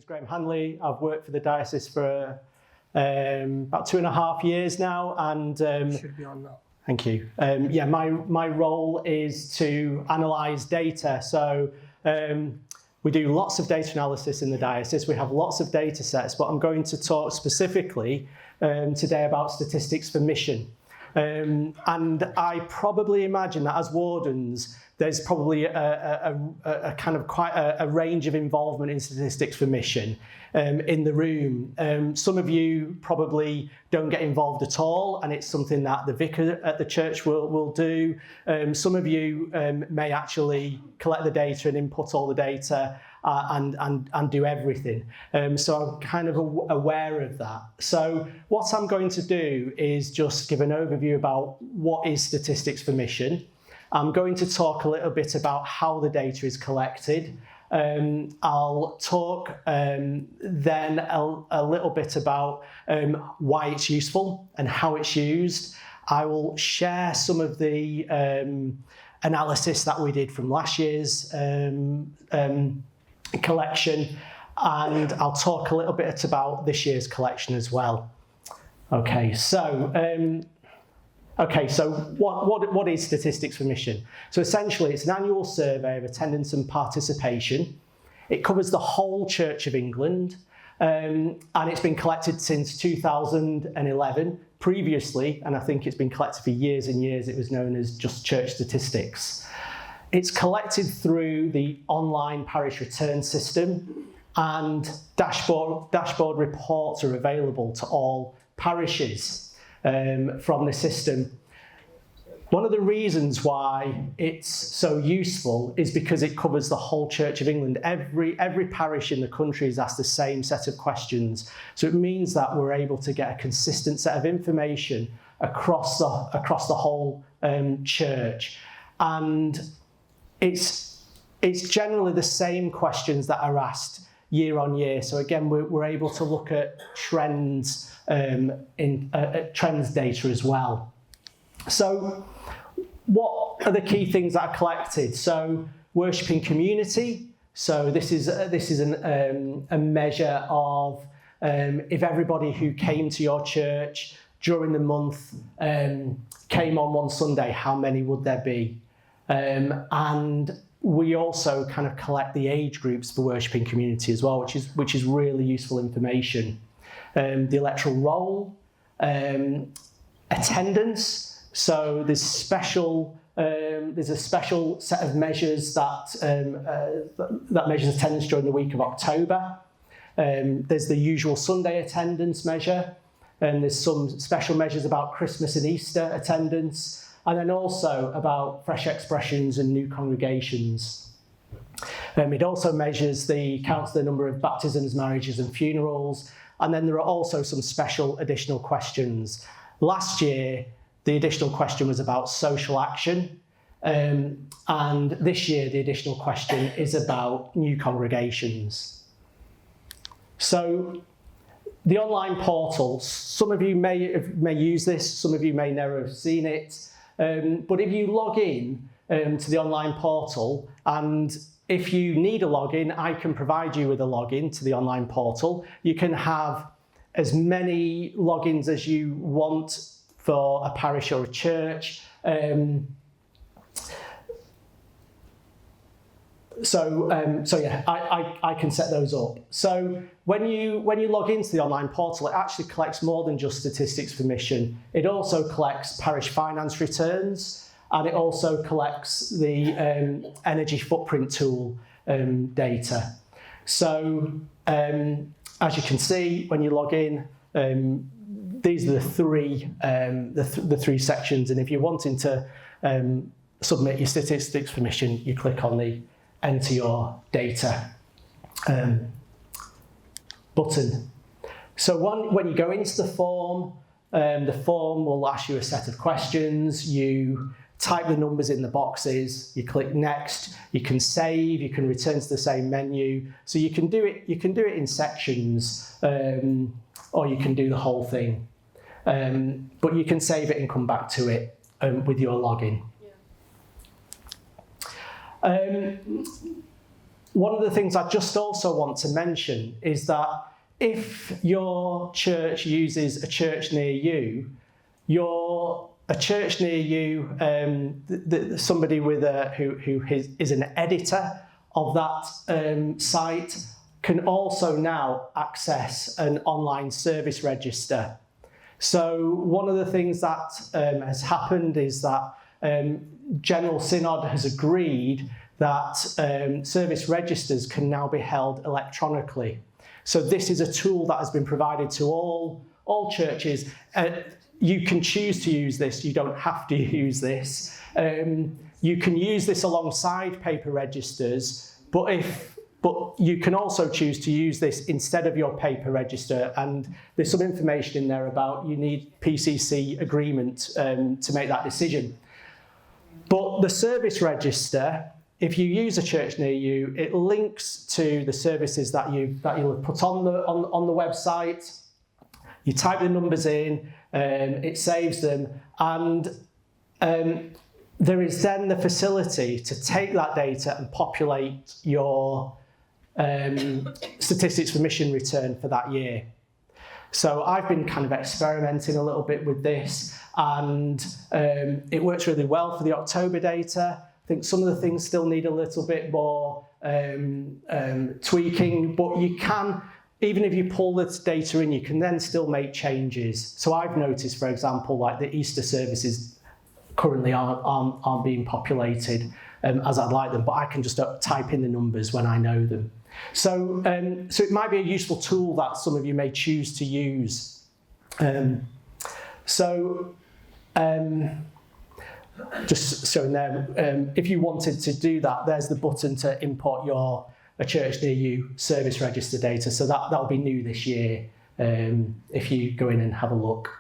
name's Handley. I've worked for the Diocese for about 2.5 years now, and should be on now. Thank you. My role is to analyse data. So we do lots of data analysis in the Diocese. We have lots of data sets, but I'm going to talk specifically today about statistics for mission. And I probably imagine that as wardens, there's probably a kind of quite a range of involvement in statistics for mission in the room. Some of you probably don't get involved at all, and it's something that the vicar at the church will do. Some of you may actually collect the data and input all the data and do everything. So I'm kind of aware of that. So what I'm going to do is just give an overview about what is statistics for mission. I'm going to talk a little bit about how the data is collected. I'll talk then a little bit about why it's useful and how it's used. I will share some of the analysis that we did from last year's collection, and I'll talk a little bit about this year's collection as well. Okay, so what is statistics for mission? So essentially, it's an annual survey of attendance and participation. It covers the whole Church of England, and it's been collected since 2011. Previously, and I think it's been collected for years and years, it was known as just church statistics. It's collected through the online parish return system, and dashboard reports are available to all parishes from the system. One of the reasons why it's so useful is because it covers the whole Church of England. Every parish in the country is asked the same set of questions. So it means that we're able to get a consistent set of information across the whole church. And it's generally the same questions that are asked year on year. So again, we're able to look at trends in trends data as well. So what are the key things that are collected? So worshipping community. So this is a measure of if everybody who came to your church during the month came on one Sunday, how many would there be? And we also kind of collect the age groups for worshipping community as well, which is really useful information. The electoral roll, attendance. So there's a special set of measures that measures attendance during the week of October. There's the usual Sunday attendance measure, and there's some special measures about Christmas and Easter attendance, and then also about fresh expressions and new congregations. It also counts the number of baptisms, marriages and funerals, and then there are also some special additional questions. Last year, the additional question was about social action, and this year the additional question is about new congregations. So the online portal, some of you may use this, some of you may never have seen it, but if you log in to the online portal, and if you need a login, I can provide you with a login to the online portal. You can have as many logins as you want for a parish or a church. I can set those up. So when you log into the online portal, it actually collects more than just statistics for mission. It also collects parish finance returns, and it also collects the energy footprint tool data. So as you can see, when you log in, these are the three sections, and if you're wanting to submit your statistics for mission, you click on the enter your data button. So when you go into the form will ask you a set of questions. You type the numbers in the boxes, you click next, you can save, you can return to the same menu. So you can do it in sections, or you can do the whole thing. But you can save it and come back to it with your login. one of the things I just also want to mention is that if your church uses a church near you, a church near you, somebody with who is an editor of that site can also now access an online service register. So one of the things that has happened is that General Synod has agreed that service registers can now be held electronically. So this is a tool that has been provided to all churches. You can choose to use this, you don't have to use this. You can use this alongside paper registers, but you can also choose to use this instead of your paper register, and there's some information in there about you need PCC agreement to make that decision. But the service register, if you use a church near you, it links to the services that you'll have put on the website. You type the numbers in, it saves them, and there is then the facility to take that data and populate your statistics for mission return for that year. So I've been kind of experimenting a little bit with this, and it works really well for the October data. I think some of the things still need a little bit more tweaking, but you can, even if you pull this data in, you can then still make changes. So I've noticed, for example, like the Easter services currently aren't being populated as I'd like them, but I can just type in the numbers when I know them. So it might be a useful tool that some of you may choose to use. Just showing there, if you wanted to do that, there's the button to import a church near you service register data. So that'll be new this year if you go in and have a look.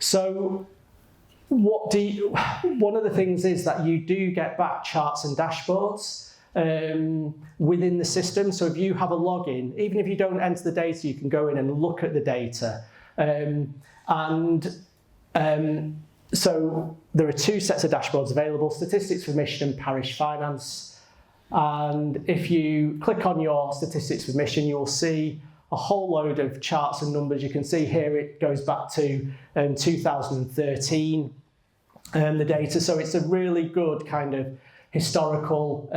So one of the things is that you do get back charts and dashboards within the system. So if you have a login, even if you don't enter the data, you can go in and look at the data. So there are two sets of dashboards available: statistics for mission and parish finance. And if you click on your statistics for mission, you will see a whole load of charts and numbers. You can see here it goes back to 2013, the data. So it's a really good kind of historical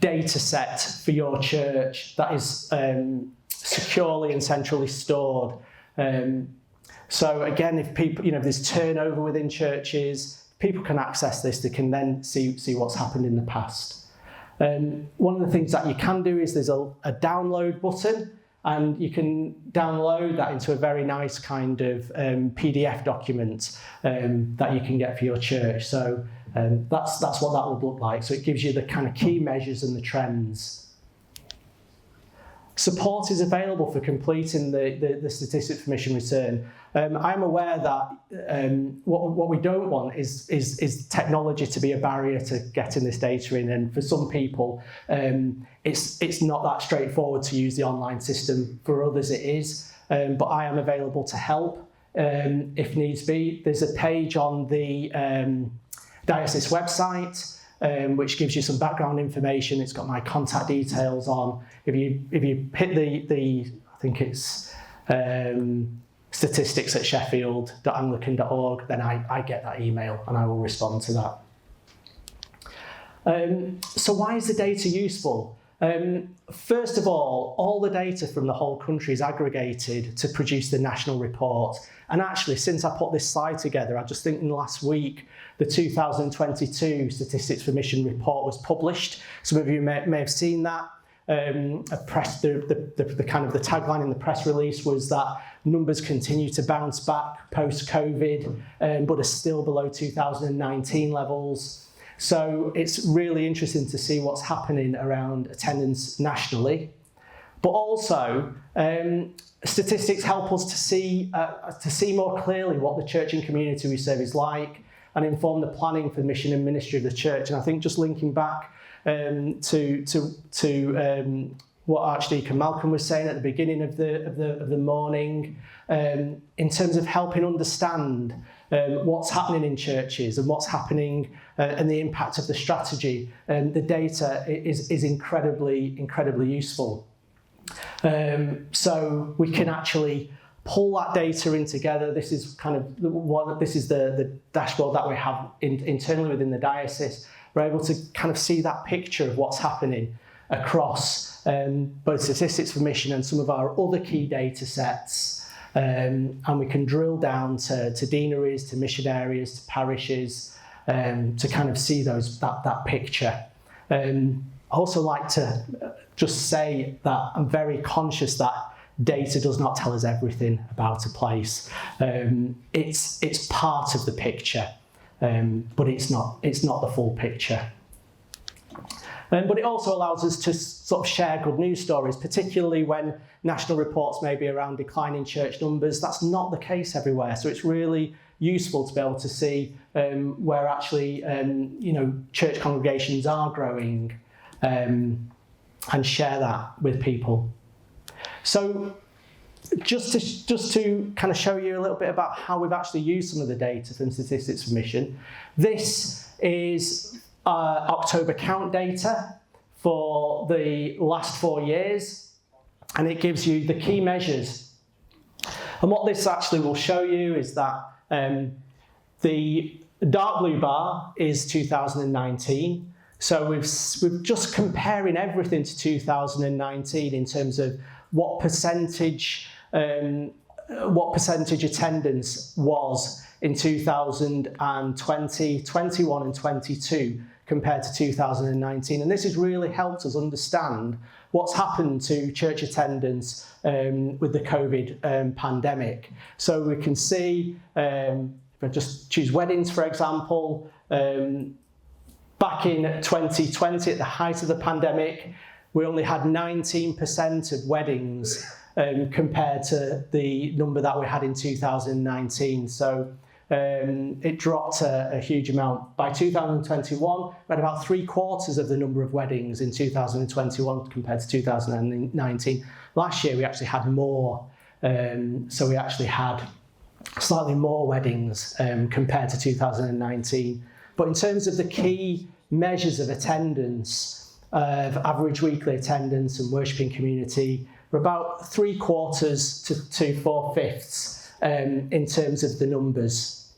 data set for your church that is securely and centrally stored. So again, if people, if there's turnover within churches, people can access this. They can then see what's happened in the past. One of the things that you can do is there's a download button, and you can download that into a very nice kind of PDF document that you can get for your church. So that's what that would look like. So it gives you the kind of key measures and the trends. Support is available for completing the statistics for mission return. I'm aware that what we don't want is technology to be a barrier to getting this data in, and for some people it's not that straightforward to use the online system. For others it is, but I am available to help if needs be. There's a page on the Diocese website which gives you some background information. It's got my contact details on. If you hit the I think it's statistics@sheffield.anglican.org, then I get that email and I will respond to that. So why is the data useful? First of all the data from the whole country is aggregated to produce the national report. And actually, since I put this slide together, I just think in the last week, the 2022 Statistics for Mission report was published. Some of you may have seen that. The kind of the tagline in the press release was that numbers continue to bounce back post-COVID, but are still below 2019 levels. So it's really interesting to see what's happening around attendance nationally. But also, statistics help us to see more clearly what the church and community we serve is like, and inform the planning for the mission and ministry of the church. And I think just linking back to what Archdeacon Malcolm was saying at the beginning of the morning, in terms of helping understand what's happening in churches and what's happening and the impact of the strategy, the data is incredibly useful. So we can actually pull that data in together. This is kind of the dashboard that we have internally within the diocese. We're able to kind of see that picture of what's happening across both statistics for mission and some of our other key data sets. And we can drill down to deaneries, to mission areas, to parishes, to kind of see that picture. I also like to just say that I'm very conscious that data does not tell us everything about a place. It's part of the picture, but it's not the full picture. But it also allows us to sort of share good news stories, particularly when national reports may be around declining church numbers. That's not the case everywhere. So it's really useful to be able to see where actually church congregations are growing, and share that with people. So just to kind of show you a little bit about how we've actually used some of the data from Statistics for Mission, this is October count data for the last 4 years, and it gives you the key measures. And what this actually will show you is that the dark blue bar is 2019. So we've just comparing everything to 2019 in terms of what percentage attendance was in 2020, 21 and 22 compared to 2019. And this has really helped us understand what's happened to church attendance with the COVID pandemic. So we can see, if I just choose weddings, for example, back in 2020, at the height of the pandemic, we only had 19% of weddings compared to the number that we had in 2019. So it dropped a huge amount. By 2021, we had about 3/4 of the number of weddings in 2021 compared to 2019. Last year, we actually had more. So we actually had slightly more weddings compared to 2019. But in terms of the key measures of attendance, of average weekly attendance and worshipping community, we're about 3/4 to 4/5 in terms of the numbers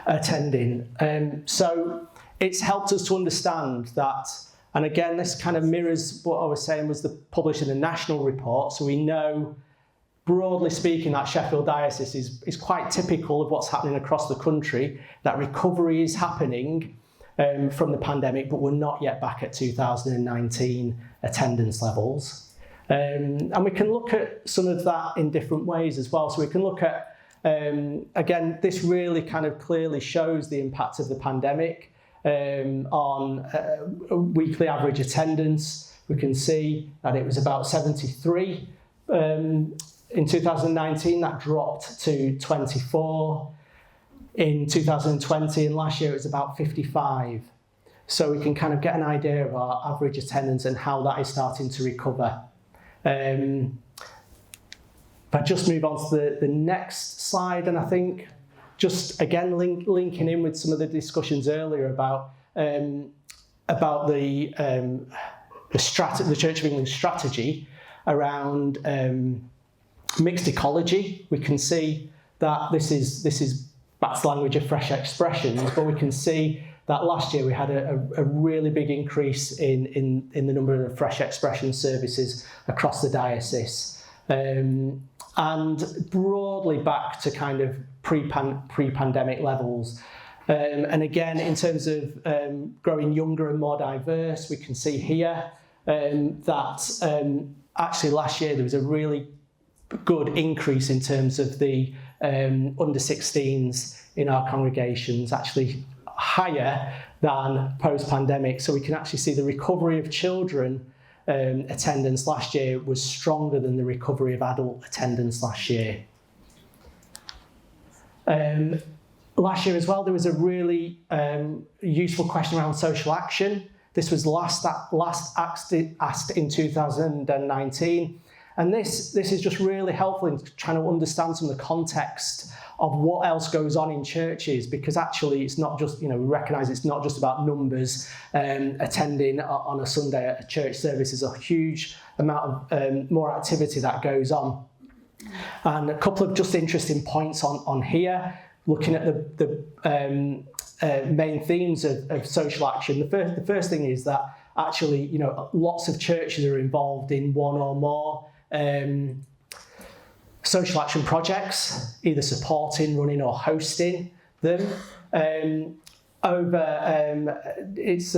attending. So it's helped us to understand that, and again, this kind of mirrors what I was saying was publishing the national report. So we know, broadly speaking, that Sheffield Diocese is quite typical of what's happening across the country, that recovery is happening from the pandemic, but we're not yet back at 2019 attendance levels. And we can look at some of that in different ways as well. So we can look at, again, this really kind of clearly shows the impact of the pandemic on weekly average attendance. We can see that it was about 73 in 2019, that dropped to 24 in 2020, and last year it was about 55. So we can kind of get an idea of our average attendance and how that is starting to recover. If I just move on to the next slide, and I think just again linking in with some of the discussions earlier about the Church of England strategy around mixed ecology. We can see that this is back to the language of fresh expressions, but we can see that last year we had a really big increase in the number of fresh expression services across the diocese, and broadly back to kind of pre-pandemic levels. And again, in terms of growing younger and more diverse, we can see here that actually last year there was a really good increase in terms of the under 16s in our congregations, actually higher than post-pandemic. So we can actually see the recovery of children attendance last year was stronger than the recovery of adult attendance last year. Last year as well, there was a really useful question around social action. This was last asked in 2019. And this is just really helpful in trying to understand some of the context of what else goes on in churches, because actually it's not just, we recognise it's not just about numbers attending on a Sunday at a church service. There's a huge amount of more activity that goes on. And a couple of just interesting points on here, looking at the main themes of social action. The first thing is that actually, lots of churches are involved in one or more social action projects, either supporting, running or hosting them. It's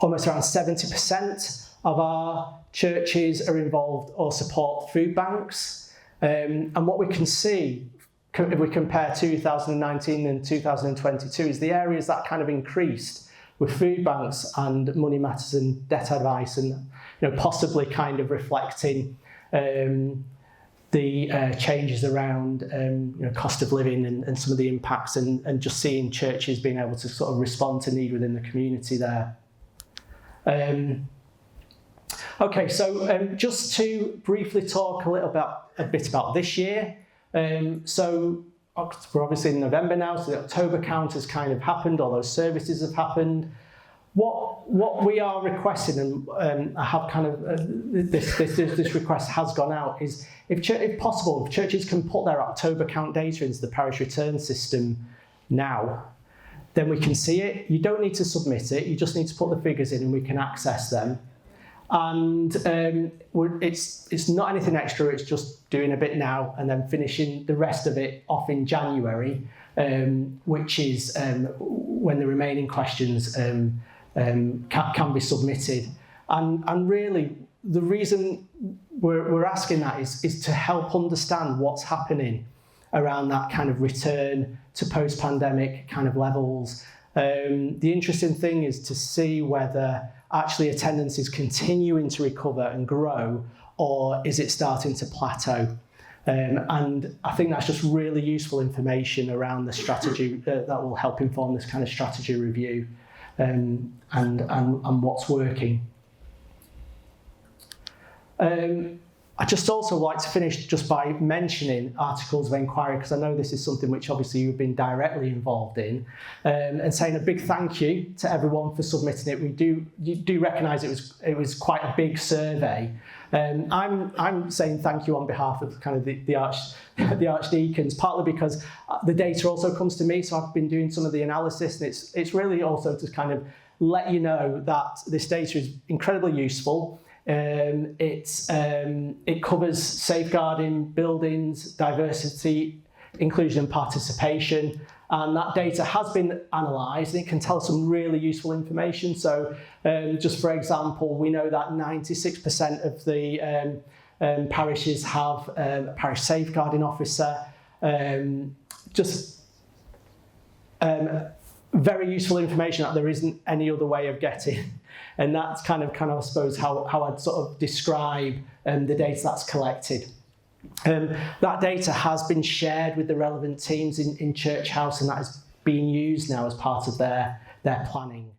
almost around 70% of our churches are involved or support food banks. And what we can see, if we compare 2019 and 2022, is the areas that kind of increased with food banks and money matters and debt advice, and possibly kind of reflecting the changes around cost of living and some of the impacts, and just seeing churches being able to sort of respond to need within the community there. Okay, so just to briefly talk a bit about this year. So we're obviously in November now, so the October count has kind of happened, all those services have happened. What we are requesting, and I have kind of this request has gone out, is if possible, if churches can put their October count data into the parish return system now, then we can see it. You don't need to submit it, you just need to put the figures in and we can access them. And it's not anything extra, it's just doing a bit now and then finishing the rest of it off in January, which is when the remaining questions can be submitted. And really, the reason we're asking that is to help understand what's happening around that kind of return to post-pandemic kind of levels. The interesting thing is to see whether actually attendance is continuing to recover and grow, or is it starting to plateau? And I think that's just really useful information around the strategy that will help inform this kind of strategy review and what's working. I'd just also like to finish just by mentioning articles of inquiry, because I know this is something which obviously you've been directly involved in, and saying a big thank you to everyone for submitting it. You do recognise it was quite a big survey. I'm saying thank you on behalf of kind of the archdeacons, partly because the data also comes to me, so I've been doing some of the analysis, and it's really also to kind of let you know that this data is incredibly useful. It covers safeguarding buildings, diversity, inclusion and participation, and that data has been analysed and it can tell some really useful information. So just for example, we know that 96% of the parishes have a parish safeguarding officer. Very useful information that there isn't any other way of getting. And that's kind of I suppose, how I'd sort of describe the data that's collected. That data has been shared with the relevant teams in Church House, and that is being used now as part of their planning.